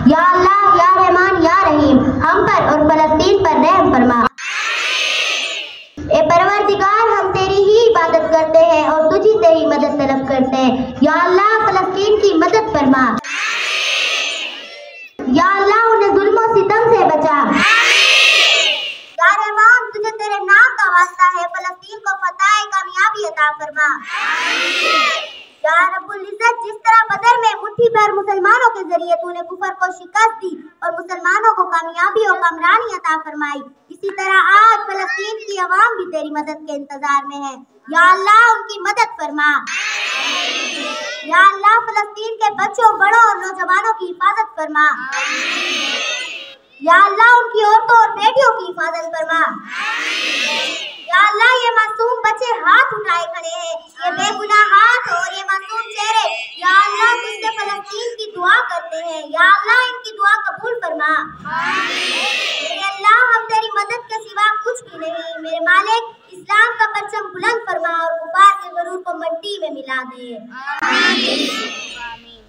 या अल्लाह, या रहमान, या रहीम, हम पर और फलस्तीन पर रहम फरमा। ए परवरदिगार, हम तेरी ही इबादत करते हैं और तुझी से ही मदद तलब करते हैं। या अल्लाह, फलस्तीन की मदद फरमा। या अल्लाह, उन्हें जुल्म और सितम से बचा। या रहमान, तुझे तेरे नाम का वास्ता है, फलस्तीन को फतह कामयाबी अता फरमा। या रब्बुल इज्जत, जिस तरह बदर में मुट्ठी भर मुसलमानों के जरिए तूने कुफर को शिकस्त दी और मुसलमानों को कामयाबी और कामरानी अता फरमाई, इसी तरह आज फलस्तीन की अवाम भी तेरी मदद के इंतजार में है। या अल्लाह, उनकी मदद फरमा। या अल्लाह, फलस्तीन के बच्चों, बड़ों और नौजवानों की हिफाजत फरमा। या अल्लाह, उनकी औरतों और बेटियों की हिफाजत फरमा। या अल्लाह, ये मासूम बच्चे हाथ उठाए खड़े हैं, ये बेगुनाह हाथ और ये मासूम चेहरे, या अल्लाह तुझसे फलस्तीन की दुआ करते हैं। या अल्लाह, इनकी दुआ कबूल फरमा। मेरे अल्लाह, हम तेरी मदद के सिवा कुछ भी नहीं। मेरे मालिक, इस्लाम का परचम बुलंद फरमा और कुफार के गरूर को मिट्टी में मिला दे। आमीन।